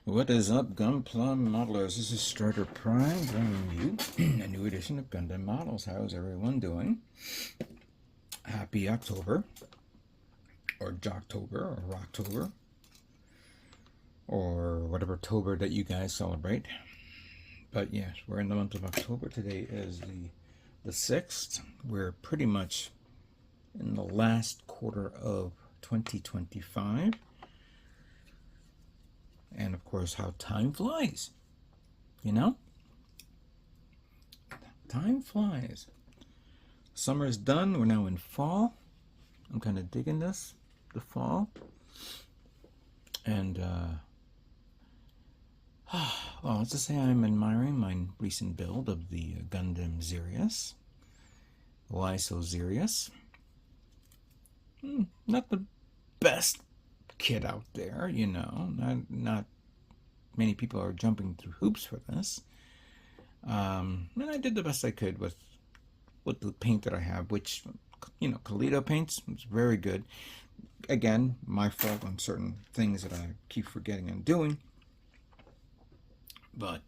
What is up, Gunplum Modelers? This is Strider Prime bringing you a new edition of Gundam Models. How's everyone doing? Happy October, or Jocktober, or Rocktober, or whatever Tober that you guys celebrate. But yes, we're in the month of October. Today is the 6th. We're pretty much in the last quarter of 2025. And of course, how time flies, you know? Time flies. Summer's done. We're now in fall. I'm kind of digging this, the fall. And, well, let's just say I'm admiring my recent build of the Gundam Zero. Why so serious? Not the best kit out there, you know. Not many people are jumping through hoops for this. And I did the best I could with the paint that I have, which, you know, Kaleido paints was very good. Again, my fault on certain things that I keep forgetting and doing. But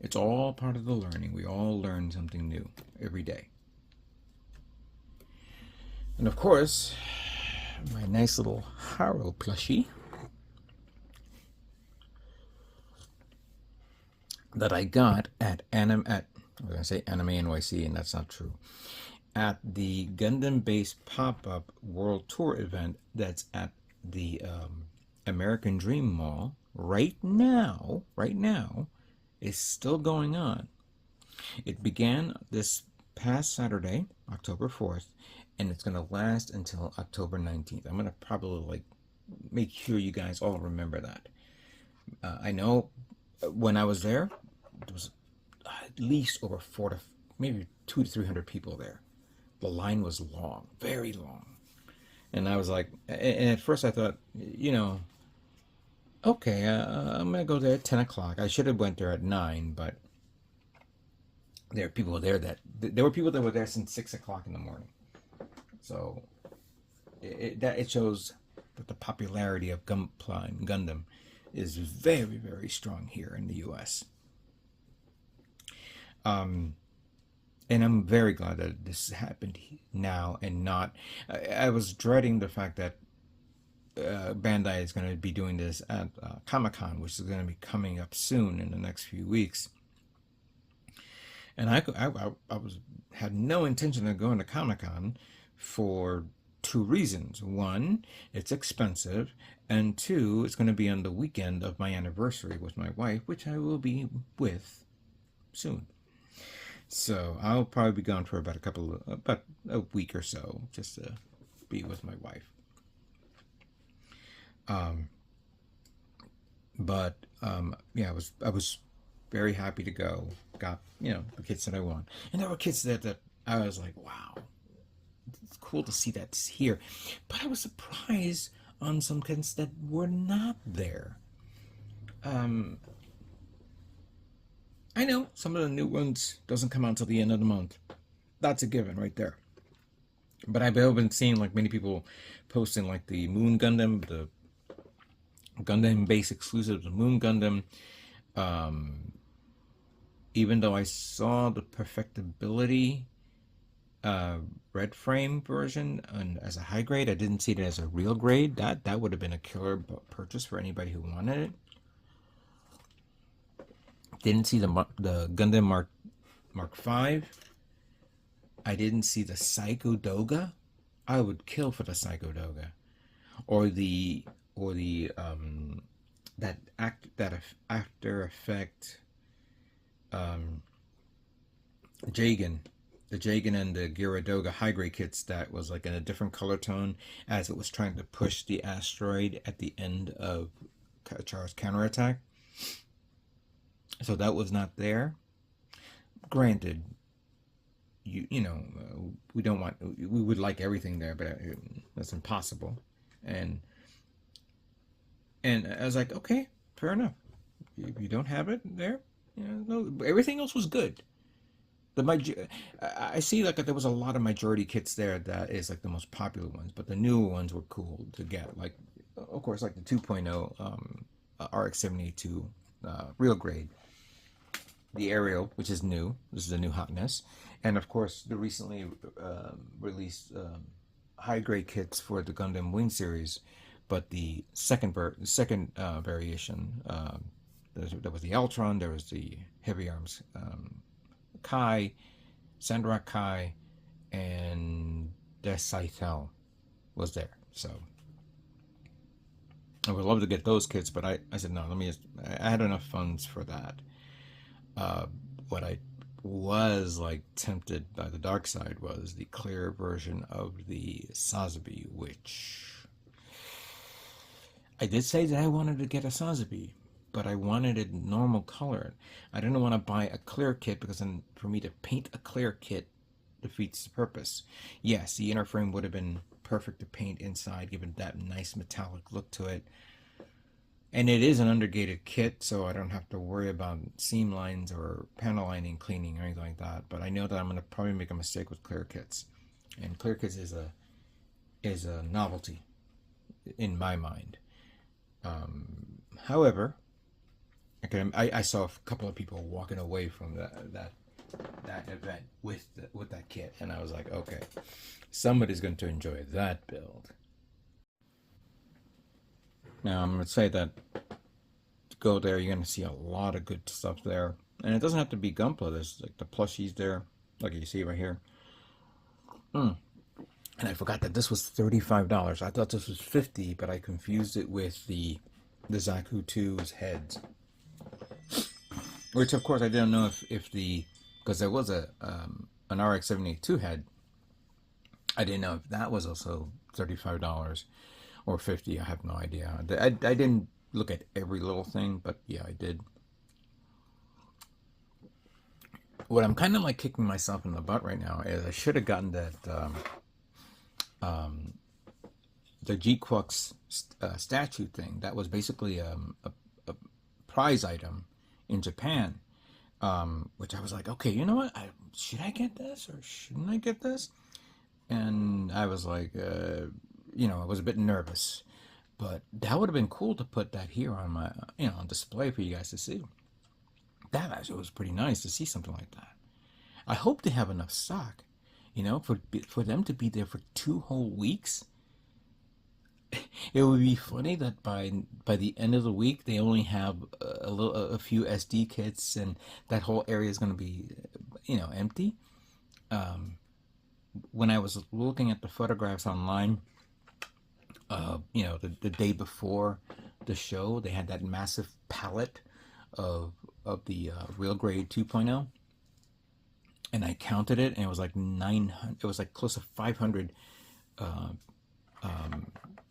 it's all part of the learning. We all learn something new every day. And of course, my nice little Haro plushie that I got at I was gonna say Anime NYC, and that's not true. At the Gundam Base pop-up World Tour event that's at the American Dream Mall right now is still going on. It began this past Saturday, October 4th, and it's going to last until October 19th. I'm going to probably make sure you guys all remember that. I know when I was there was at least over maybe 200 to 300 people there. The line was long, very long. And I was like, and at first I thought, you know, okay, I'm going to go there at 10 o'clock. I should have went there at 9, but there were people there that were there since 6 o'clock in the morning. So it shows that the popularity of Gundam is very, very strong here in the U.S. And I'm very glad that this happened now and not. I was dreading the fact that Bandai is going to be doing this at Comic-Con, which is going to be coming up soon in the next few weeks. And I had no intention of going to Comic-Con for two reasons. One, it's expensive, and two, it's going to be on the weekend of my anniversary with my wife, which I will be with soon. So I'll probably be gone for about a week or so, just to be with my wife. Yeah, I was very happy to go. Got, you know, the kits that I want, and there were kits that I was like, wow, it's cool to see that's here. But I was surprised on some kits that were not there. I know some of the new ones doesn't come out until the end of the month. That's a given right there. But I've been seeing many people posting the Moon Gundam, the Gundam Base exclusive, the Moon Gundam. Even though I saw the Perfectibility red frame version and as a high grade, I didn't see it as a real grade. That would have been a killer purchase for anybody who wanted it. Didn't see the Gundam Mark V. I didn't see the Psycho Doga. I would kill for the Psycho Doga, or the that After Effect Jagan, the Jagan and the Gyaradoga high grade kits that was in a different color tone as it was trying to push the asteroid at the end of Char's counterattack. So that was not there. Granted, you know, we would like everything there, but that's impossible. And I was like, okay, fair enough. If you don't have it there, you know, no, everything else was good. I see there was a lot of majority kits there that is the most popular ones, but the newer ones were cool to get. Of course, the 2.0 RX-782 real grade. The aerial, which is new. This is a new hotness. And of course, the recently released high grade kits for the Gundam Wing series. But the second variation, there was the Eltron, there was the Heavy Arms Kai, Sandrock Kai, and Des Scythel was there. So I would love to get those kits, but I said no. I had enough funds for that. What I was like tempted by the dark side was the clear version of the Sazabi, which I did say that I wanted to get a Sazabi, but I wanted it normal color. I didn't want to buy a clear kit because then for me to paint a clear kit defeats the purpose. Yes, the inner frame would have been perfect to paint inside, given that nice metallic look to it. And it is an undergated kit, so I don't have to worry about seam lines or panel lining cleaning or anything like that. But I know that I'm going to probably make a mistake with clear kits. And clear kits is a novelty in my mind. However, I saw a couple of people walking away from that event with that kit, and I was like, okay, somebody's going to enjoy that build. Now I'm going to say that to go there, you're going to see a lot of good stuff there, and it doesn't have to be Gunpla. There's like the plushies there, like you see right here. And I forgot that this was $35. I thought this was $50, but I confused it with the Zaku 2's heads, which of course I didn't know if because there was an RX-782 head. I didn't know if that was also $35 or $50. I have no idea. I didn't look at every little thing, but yeah, I did. What I'm kind of like kicking myself in the butt right now is I should have gotten that the G-Quux statue thing. That was basically a prize item in Japan, which I was like, okay, you know what? Should I get this or shouldn't I get this? And I was like, I was a bit nervous, but that would have been cool to put that here on my, on display for you guys to see. That actually was pretty nice to see something like that. I hope they have enough stock, for them to be there for 2 whole weeks. It would be funny that by the end of the week they only have a few SD kits and that whole area is going to be, empty. When I was looking at the photographs online, the day before the show, they had that massive pallet of the real grade 2.0, and I counted it, and it was like 900. It was like close to 500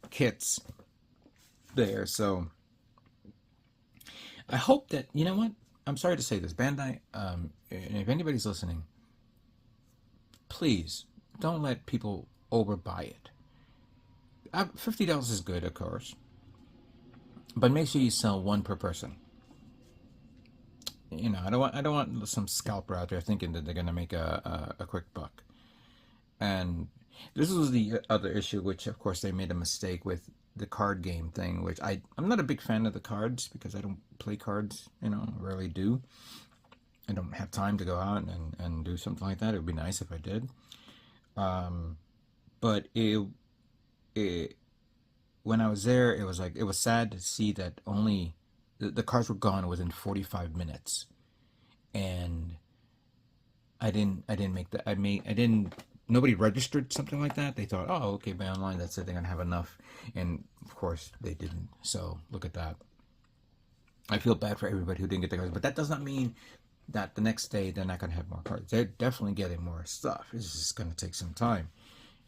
kits there. So I hope that, I'm sorry to say this, Bandai, and if anybody's listening, please don't let people overbuy it. $50 is good, of course, but make sure you sell 1 per person. I don't want some scalper out there thinking that they're gonna make a quick buck. And this was the other issue, which of course they made a mistake with the card game thing, which I'm not a big fan of the cards because I don't play cards, rarely do. I don't have time to go out and do something like that. It would be nice if I did. But when I was there, it was sad to see that only the cards were gone within 45 minutes, and I didn't make that. Nobody registered something like that. They thought, oh, okay, by online, that's it. They're gonna have enough, and of course they didn't. So look at that. I feel bad for everybody who didn't get the cards, but that does not mean that the next day they're not gonna have more cards. They're definitely getting more stuff. It's just gonna take some time,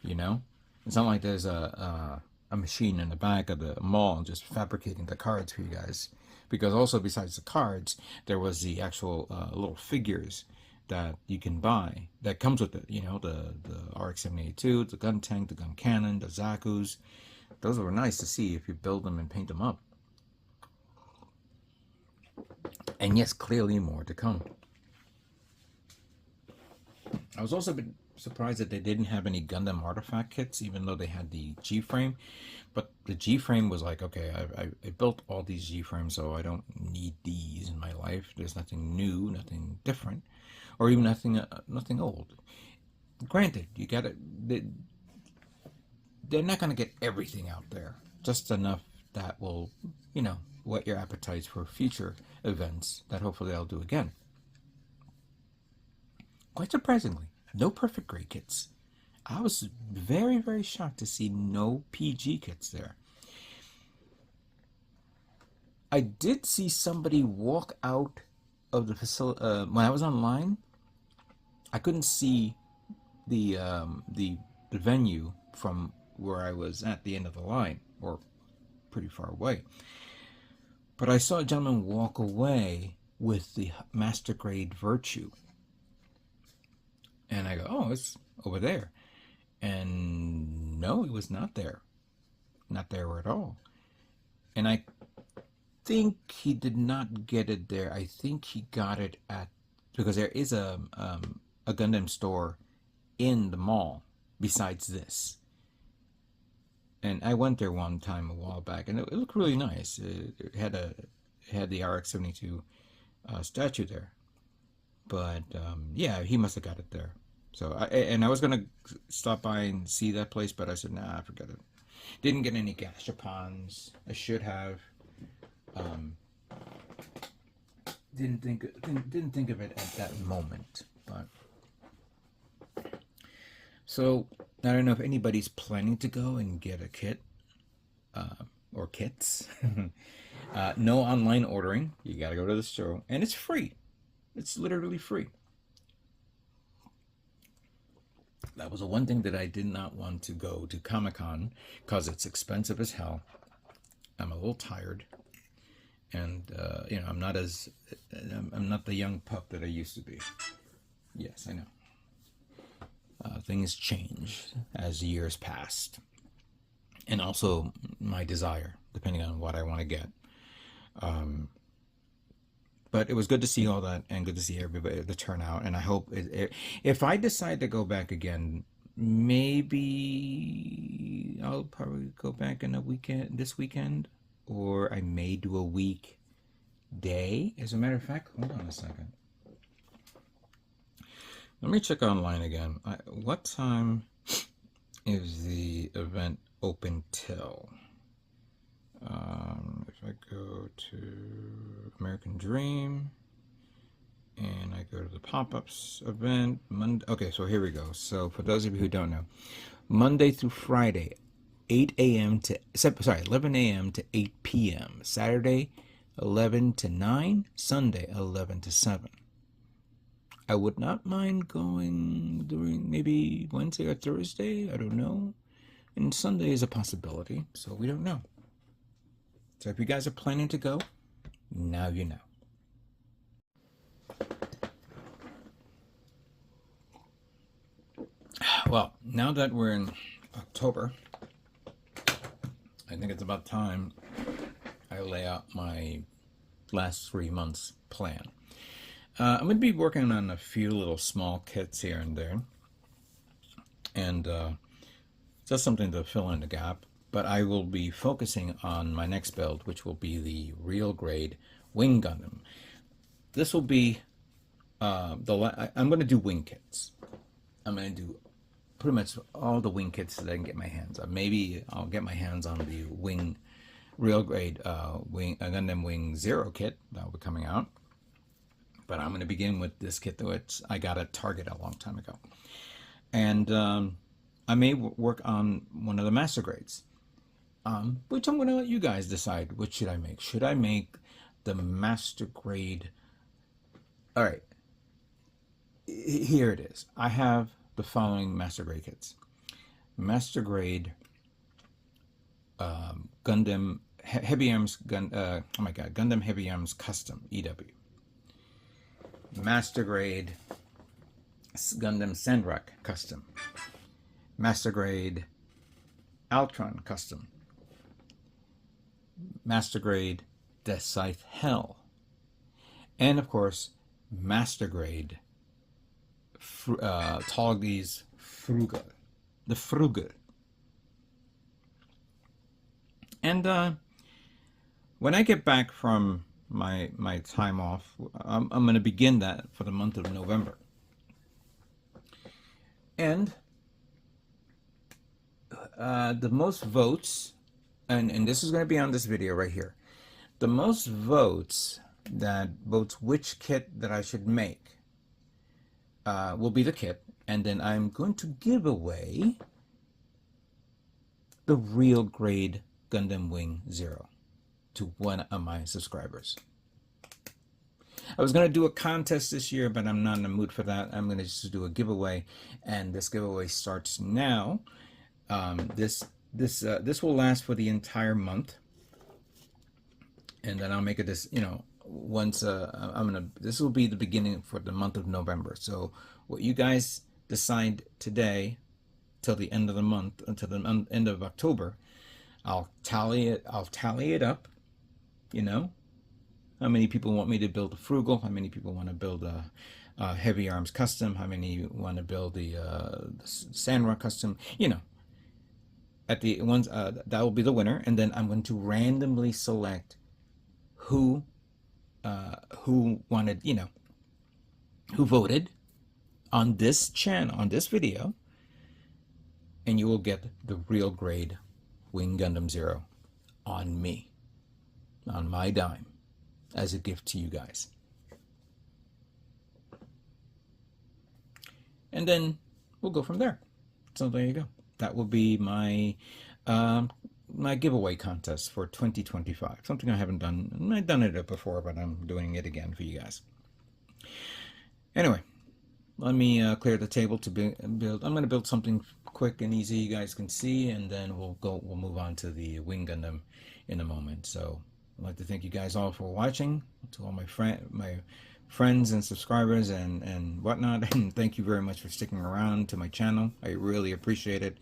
It's not like there's a machine in the back of the mall just fabricating the cards for you guys. Because also besides the cards, there was the actual little figures that you can buy that comes with it. The RX-782, the gun tank, the gun cannon, the Zakus. Those were nice to see if you build them and paint them up. And yes, clearly more to come. I was also surprised that they didn't have any Gundam artifact kits, even though they had the G-frame. But the G-frame was like, okay, I built all these G-frames, so I don't need these in my life. There's nothing new, nothing different, or even nothing old. Granted, you gotta, they're not gonna get everything out there, just enough that will, whet your appetites for future events that hopefully they'll do again. Quite surprisingly, no perfect grade kits. I was very, very shocked to see no PG kits there. I did see somebody walk out of the facility when I was online. I couldn't see the venue from where I was at the end of the line, or pretty far away. But I saw a gentleman walk away with the master grade Virtue, and I go, "Oh, it's over there." And no, it was not there. Not there at all. And I think he did not get it there. I think he got it at, because there is a Gundam store in the mall besides this. And I went there one time a while back, and it looked really nice. It had the RX-72 statue there. But yeah, he must have got it there. So I was gonna stop by and see that place, but I said, nah, I forget it. Didn't get any gashapons. I should have. Didn't think of it at that moment. But so I don't know if anybody's planning to go and get a kit or kits. No online ordering. You got to go to the store, and it's free. It's literally free. That was the one thing that I did not want to go to Comic-Con, because it's expensive as hell. I'm a little tired, and I'm not the young pup that I used to be. Yes, I know. Things change as years passed, and also my desire, depending on what I want to get. But it was good to see all that, and good to see everybody, the turnout. And I hope if I decide to go back again, maybe I'll probably go back in this weekend, or I may do a weekday. As a matter of fact, hold on a second. Let me check online again. What time is the event open till? If I go to American Dream and I go to the pop-ups event, Monday. Okay, so here we go. So for those of you who don't know, Monday through Friday, 11 a.m. to 8 p.m. Saturday, 11 to 9. Sunday, 11 to 7. I would not mind going during maybe Wednesday or Thursday. I don't know. And Sunday is a possibility, so we don't know. So if you guys are planning to go, now you know. Well, now that we're in October, I think it's about time I lay out my last 3 months plan. I'm going to be working on a few little small kits here and there, and just something to fill in the gap. But I will be focusing on my next build, which will be the real grade Wing Gundam. This will be I'm going to do wing kits. I'm going to do pretty much all the wing kits that I can get my hands on. Maybe I'll get my hands on the real grade Gundam Wing Zero kit that will be coming out. But I'm going to begin with this kit that I got at Target a long time ago, and I may work on one of the master grades. Which I'm going to let you guys decide. Which should I make? Should I make the master grade? All right. Here it is. I have the following master grade kits. Master grade Gundam Heavy Arms Gundam Heavy Arms Custom EW. Master grade Gundam Sandrock Custom. Master grade Altron Custom. Master grade Scythe Hell, and of course Master grade Tallgeese Frugal. The Frugal. And when I get back from my time off, I'm going to begin that for the month of November. And the most votes, and this is going to be on this video right here, the most votes that votes which kit that I should make will be the kit, and then I'm going to give away the real grade Gundam Wing Zero to one of my subscribers. I was going to do a contest this year, but I'm not in the mood for that. I'm going to just do a giveaway, and this giveaway starts now. This will last for the entire month, and then I'll make it this, once this will be the beginning for the month of November. So what you guys decide today till the end of the month, until the end of October, I'll tally it up, how many people want me to build a Frugal, how many people want to build a Heavy Arms custom, how many want to build the Sandrock custom, at the ones that will be the winner, and then I'm going to randomly select who wanted, who voted on this channel, on this video, and you will get the real grade Wing Gundam Zero on me, on my dime, as a gift to you guys. And then we'll go from there. So there you go. That will be my my giveaway contest for 2025. Something I haven't done. I've done it before, but I'm doing it again for you guys. Anyway, let me clear the table to build. I'm going to build something quick and easy you guys can see, and then we'll move on to the Wing Gundam in a moment. So I'd like to thank you guys all for watching, to all my friends and subscribers and whatnot, and thank you very much for sticking around to my channel. I really appreciate it.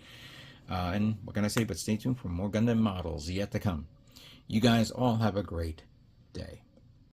And what can I say but stay tuned for more Gundam models yet to come. You guys all have a great day.